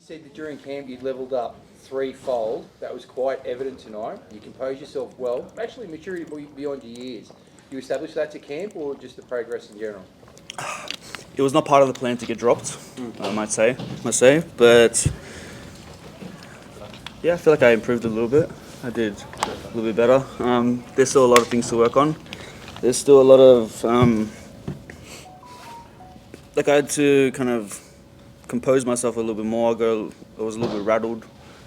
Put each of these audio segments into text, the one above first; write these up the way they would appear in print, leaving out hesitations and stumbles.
said that during camp you'd levelled up threefold. That was quite evident tonight. You composed yourself well. Actually, maturity beyond your years. You established that to camp or just the progress in general? It was not part of the plan to get dropped, I might say. But yeah, I feel like I improved a little bit. I did a little bit better. There's still a lot of things to work on. There's still a lot of I had to kind of compose myself a little bit more. I was a little bit rattled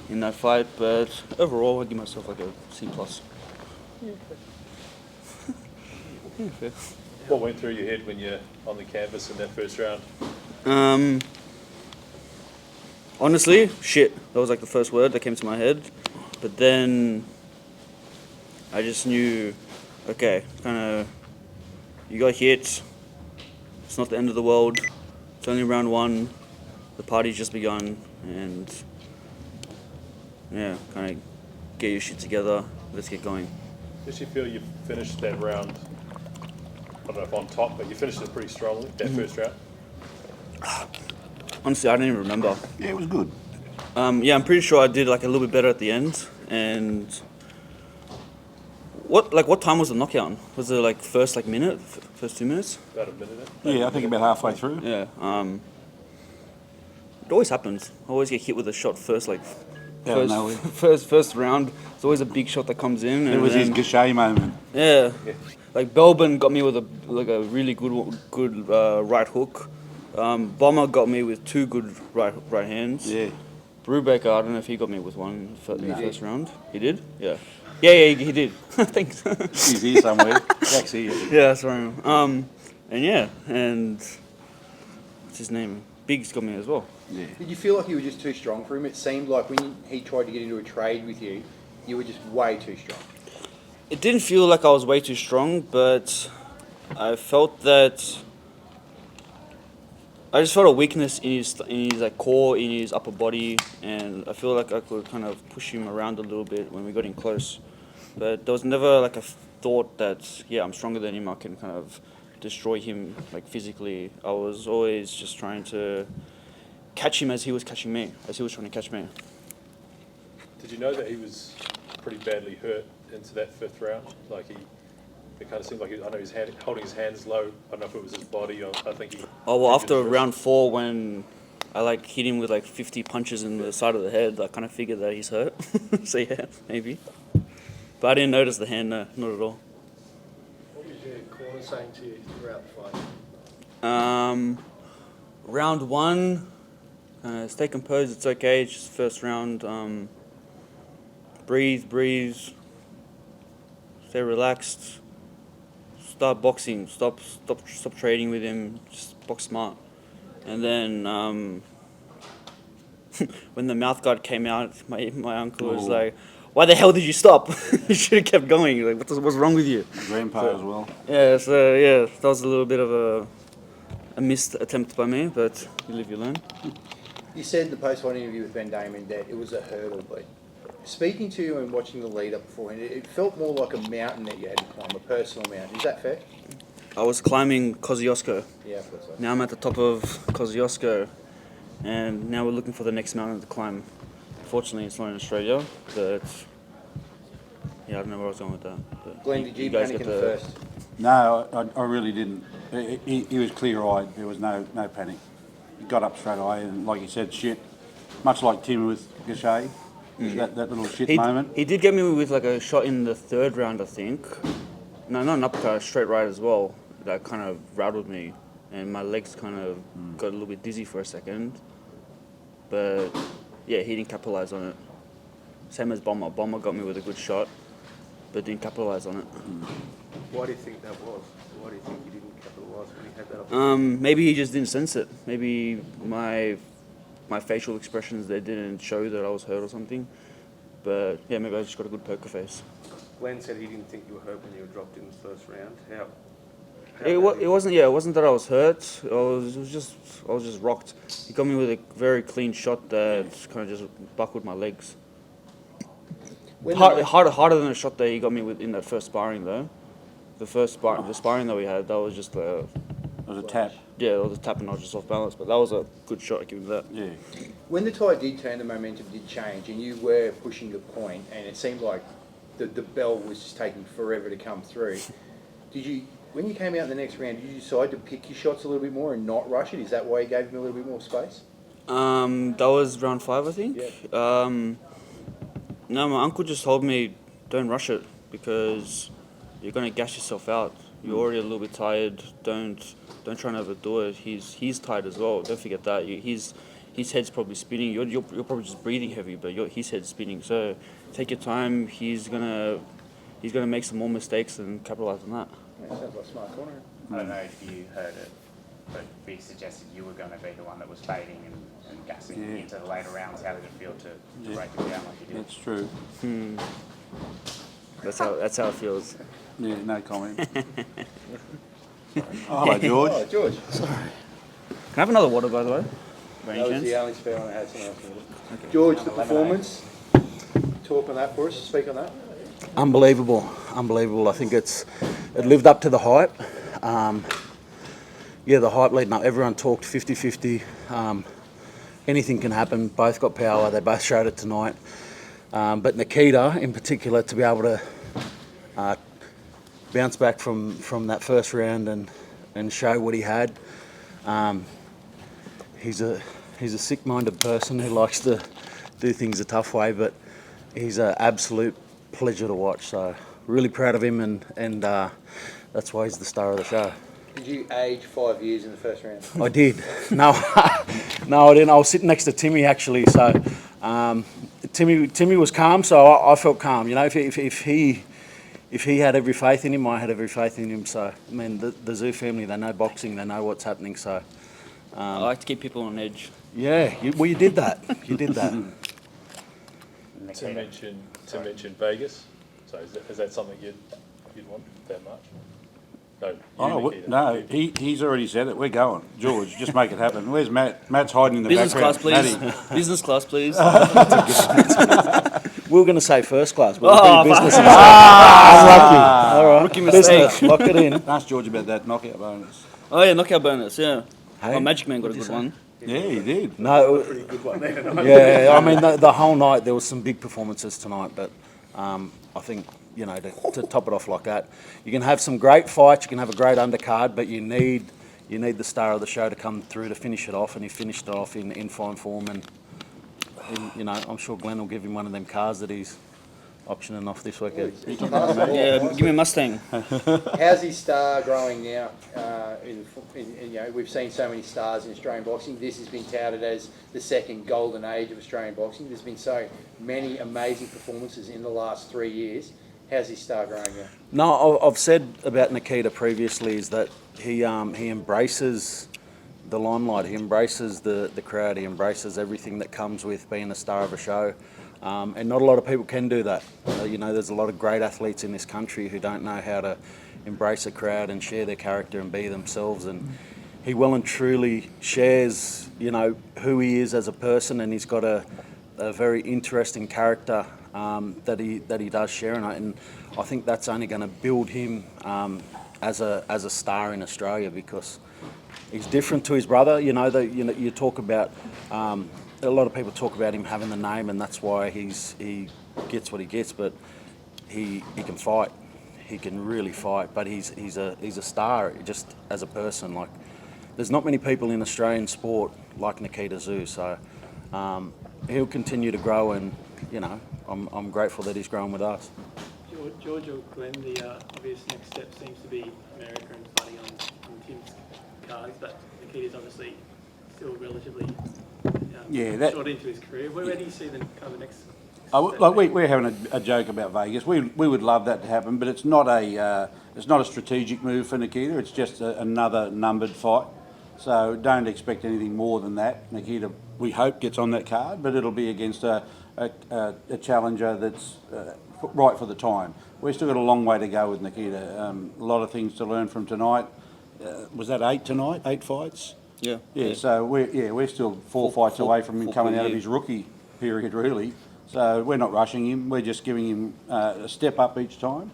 in that fight, but overall, I give myself like a C+. Yeah. What went through your head when you're on the canvas in that first round? Honestly, shit. That was like the first word that came to my head. But then I just knew, okay, you got hit. It's not the end of the world. It's only round one. The party's just begun, and yeah, kind of get your shit together. Let's get going. Did you feel you finished that round? I don't know if on top, but you finished it pretty strongly, that first round? Honestly, I don't even remember. Yeah, it was good. Yeah, I'm pretty sure I did like a little bit better at the end. And what time was the knockout? Was it like first minute, first 2 minutes? About a minute. Yeah, I think about halfway through. Yeah. It always happens. I always get hit with a shot first first round. It's always a big shot that comes in. It was his Gachet moment. Yeah. Like Belbin got me with a really good right hook. Bomber got me with two good right hands. Yeah. Brubaker, I don't know if he got me with one in the first round. He did? Yeah. Yeah, he did. Thanks. He's here somewhere. Jack's here. Yeah, that's right. And what's his name? Biggs got me as well. Yeah. Did you feel like you were just too strong for him? It seemed like when he tried to get into a trade with you, you were just way too strong. It didn't feel like I was way too strong, but I felt that I just felt a weakness in his like core, in his upper body, and I feel like I could kind of push him around a little bit when we got in close. But there was never like a thought that I'm stronger than him. I can kind of destroy him like physically. I was always just trying to catch him as he was catching me, as he was trying to catch me. Did you know that he was pretty badly hurt into that fifth round? Like it kind of seemed like I know he's holding his hands low. I don't know if it was his body or I think he. Oh well, after round 4, when I hit him with 50 punches in the side of the head, I kind of figured that he's hurt. So yeah, maybe. But I didn't notice the hand, no, not at all. What was your corner saying to you throughout the fight? Round 1, stay composed. It's okay. It's just first round. Breathe. Stay relaxed. Start boxing. Stop trading with him. Just box smart. And then when the mouth guard came out, my uncle was like, "Why the hell did you stop? You should have kept going. Like, what's wrong with you?" Grandpa as well. Yeah. So yeah, that was a little bit of a missed attempt by me, but you live, you learn. You said in the post-fight interview with Ben Damon that it was a hurdle, but speaking to you and watching the lead-up beforehand, it felt more like a mountain that you had to climb, a personal mountain. Is that fair? I was climbing Kosciuszko. Yeah, I thought so. Now I'm at the top of Kosciuszko, and now we're looking for the next mountain to climb. Fortunately, it's not in Australia, but yeah, I don't know where I was going with that. But Glenn, did you panic in the first? No, I really didn't. He was clear-eyed. There was no panic. He got up straight away, and like you said, shit. Much like Tim with Gachet, that little shit moment. He did get me with a shot in the third round, I think. No, not an uppercut, a straight right as well. That kind of rattled me, and my legs kind of got a little bit dizzy for a second. But yeah, he didn't capitalize on it. Same as Bomber. Bomber got me with a good shot, but didn't capitalize on it. Why do you think that was? Why do you think you didn't capitalise when you had that opportunity? Maybe he just didn't sense it. Maybe my facial expressions, they didn't show that I was hurt or something. But yeah, maybe I just got a good poker face. Glenn said he didn't think you were hurt when you were dropped in the first round. It wasn't that I was hurt. I was just rocked. He got me with a very clean shot that kind of just buckled my legs. Harder than a shot that he got me with in that first sparring though. The sparring that we had, that was just a... It was a tap. Yeah, it was a tap and I was just off balance, but that was a good shot, I give him that. Yeah. When the tide did turn, the momentum did change, and you were pushing the point, and it seemed like the bell was just taking forever to come through. Did you, when you came out in the next round, did you decide to pick your shots a little bit more and not rush it? Is that why you gave him a little bit more space? That was round 5, I think. Yeah. No, my uncle just told me don't rush it because you're gonna gas yourself out. You're already a little bit tired. Don't try and overdo it. He's tired as well. Don't forget that. His head's probably spinning. You're probably just breathing heavy, but his head's spinning. So take your time. He's gonna make some more mistakes and capitalize on that. Yeah, sounds like a smart corner. I don't know if you heard it, but Big suggested you were going to be the one that was fading and gassing into the later rounds. How did it feel to break it down like you did? That's true. That's how it feels. Yeah, no comment. Oh, hello, George. Oh, George. Can I have another water, by the way? By any That was chance? the only spell I had something else. Okay. George, the performance. Talk on that for us. Speak on that. Unbelievable. I think it lived up to the hype. The hype leading up, everyone talked 50-50. Anything can happen. Both got power. They both showed it tonight. But Nikita, in particular, to be able to bounce back from that first round and show what he had. He's a sick-minded person who likes to do things a tough way, but he's an absolute pleasure to watch. So really proud of him, and that's why he's the star of the show. Did you age 5 years in the first round? I did. No, no, I didn't. I was sitting next to Timmy actually. So Timmy was calm, so I felt calm. You know, if he had every faith in him, I had every faith in him. So I mean, the Tszyu family, they know boxing, they know what's happening. So I like to keep people on edge. yeah, you did that. You did that. To mention Vegas. So is that something you'd want that much? No. No, he's already said it. We're going. George, just make it happen. Where's Matt? Matt's hiding in the Business background. class, please. Matty. Business class, please. We were going to say first class, but Oh, we'll do business. fuck. Unlucky. All right, Rookie mistake. business. Lock it in. Ask George about that knockout bonus. Oh yeah, knockout bonus. Yeah. Hey, Oh, Magic Man got a good one. Yeah, he did. No, Pretty good one there. yeah, I mean the whole night there was some big performances tonight, but I think to top it off like that, you can have some great fights, you can have a great undercard, but you need the star of the show to come through to finish it off, and he finished it off in fine form, and I'm sure Glenn will give him one of them cars that he's auctioning off this weekend. Yeah, give me a Mustang. How's his star growing now? We've seen so many stars in Australian boxing. This has been touted as the second golden age of Australian boxing. There's been so many amazing performances in the last 3 years. How's his star growing now? No, I've said about Nikita previously is that he embraces the limelight, he embraces the crowd, he embraces everything that comes with being a star of a show. And not a lot of people can do that. There's a lot of great athletes in this country who don't know how to embrace a crowd and share their character and be themselves. And he well and truly shares, who he is as a person, and he's got a very interesting character that he does share. And I think that's only going to build him as a star in Australia, because he's different to his brother. You talk about. A lot of people talk about him having the name, and that's why he gets what he gets. But he can fight. He can really fight. But he's a star just as a person. Like, there's not many people in Australian sport like Nikita Tszyu. So he'll continue to grow, and I'm grateful that he's growing with us. George or Glenn, the obvious next step seems to be America and fighting on Tim's cards, but Nikita's obviously still relatively short into his career. Where do you see the kind of next step? We're having a joke about Vegas. We would love that to happen, but it's not a strategic move for Nikita. It's just another numbered fight. So don't expect anything more than that. Nikita, we hope, gets on that card, but it'll be against a challenger that's right for the time. We've still got a long way to go with Nikita. A lot of things to learn from tonight. Was that 8 tonight? 8 fights? Yeah. Yeah. So we're still four fights away from him coming out of his rookie period, really. So we're not rushing him. We're just giving him a step up each time.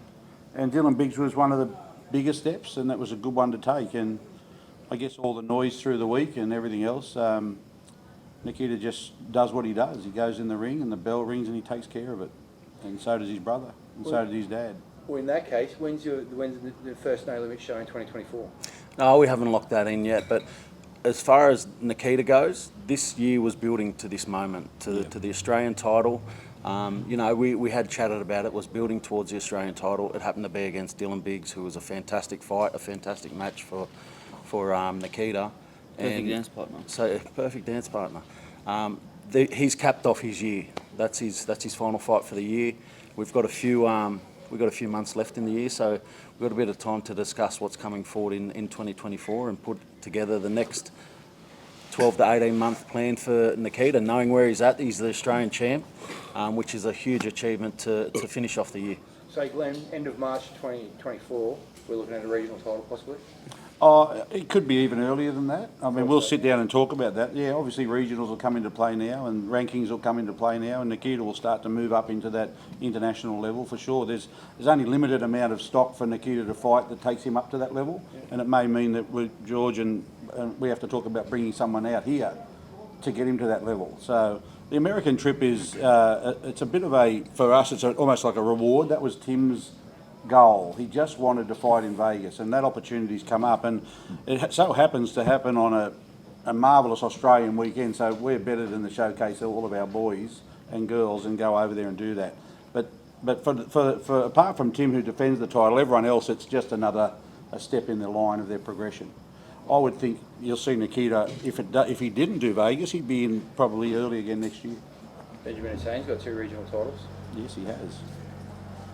And Dylan Biggs was one of the bigger steps, and that was a good one to take. And I guess all the noise through the week and everything else, Nikita just does what he does. He goes in the ring and the bell rings and he takes care of it. And so does his brother, and so does his dad. Well, in that case, when's the first No Limit show in 2024? No, we haven't locked that in yet, but as far as Nikita goes, this year was building to this moment, to the Australian title. You know, we had chatted about it, was building towards the Australian title. It happened to be against Dylan Biggs, who was a fantastic fight, a fantastic match for Nikita. Perfect dance partner. So, perfect dance partner. He's capped off his year. That's his final fight for the year. We've got a few months left in the year, so we've got a bit of time to discuss what's coming forward in 2024 and put together the next 12 to 18 month plan for Nikita, knowing where he's at. He's the Australian champ, which is a huge achievement to finish off the year. So Glenn, end of March 2024, we're looking at a regional title possibly? It could be even earlier than that. I mean, we'll sit down and talk about that. Yeah, obviously regionals will come into play now and rankings will come into play now, and Nikita will start to move up into that international level for sure. There's only limited amount of stock for Nikita to fight that takes him up to that level, and it may mean that George and we have to talk about bringing someone out here to get him to that level. So the American trip is, it's a bit of a, for us, it's almost like a reward. That was Tim's goal. He just wanted to fight in Vegas, and that opportunity's come up, and it so happens to happen on a marvellous Australian weekend, so we're better than the showcase all of our boys and girls and go over there and do that. But for apart from Tim, who defends the title, everyone else, it's just a step in the line of their progression. I would think you'll see Nikita, if he didn't do Vegas, he'd be in probably early again next year. Benjamin Hussein's got 2 regional titles. Yes, he has.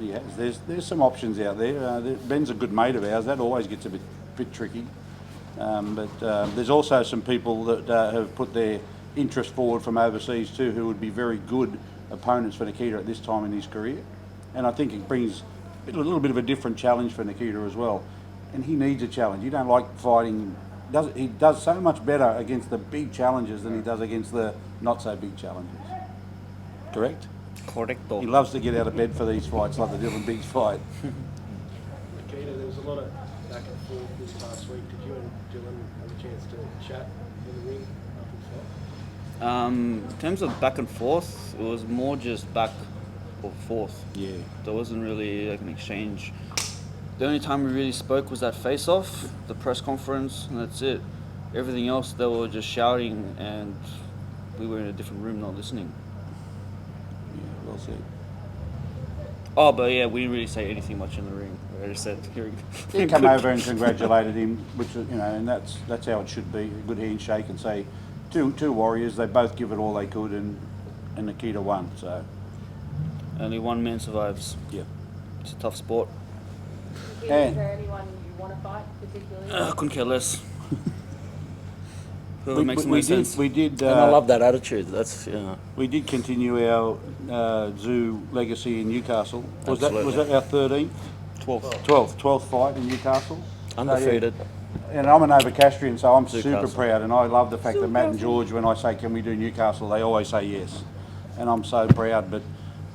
He has. There's some options out there. Ben's a good mate of ours. That always gets a bit tricky. But there's also some people that have put their interest forward from overseas too, who would be very good opponents for Nikita at this time in his career. And I think it brings a little bit of a different challenge for Nikita as well. And he needs a challenge. You don't like fighting. He does so much better against the big challenges than he does against the not so big challenges. Correct? Correcto. He loves to get out of bed for these fights, like the Dylan Biggs fight. Nikita, there was a lot of back and forth this past week. Did you and Dylan have a chance to chat in the ring after the fight? In terms of back and forth, it was more just back or forth. Yeah. There wasn't really like an exchange. The only time we really spoke was that face-off, the press conference, and that's it. Everything else, they were just shouting, and we were in a different room not listening. Yeah, well said. Oh, but yeah, we didn't really say anything much in the ring. I just said, He come over and congratulated him, which and that's how it should be. A good handshake and say, two warriors. They both give it all they could, and Nikita won. So only one man survives. yeah, It's a tough sport. Is there anyone you want to fight particularly? I couldn't care less. Whoever makes the most sense. We did. And I love that attitude. That's We did continue our Tszyu legacy in Newcastle. Was that our 13th? 12th fight in Newcastle. undefeated. And I'm an Overcastrian, so I'm super Newcastle. proud, and I love the fact that Matt and George, when I say, can we do Newcastle, they always say yes. And I'm so proud, but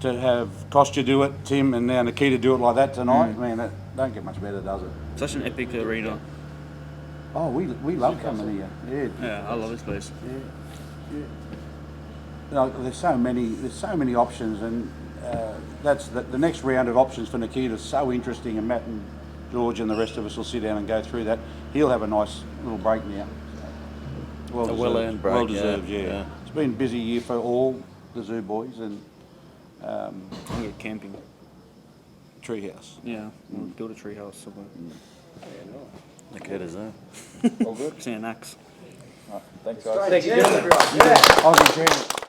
to have Kostya do it, Tim, and now Nikita do it like that tonight, man, that don't get much better, does it? Such an epic arena. Oh, we love coming here. Yeah. Yeah, I love this place. Yeah. No, there's so many options, and that's the next round of options for Nikita is so interesting, and Matt and George and the rest of us will sit down and go through that. He'll have a nice little break now. A well-earned break. Well deserved, yeah. It's been a busy year for all the Tszyu boys, and I'm going camping. Treehouse. Yeah, we'll build a tree house somewhere. Nikita's there. All good. See an axe. Thanks, guys. Thank you, everyone. Yeah. Aussie champion.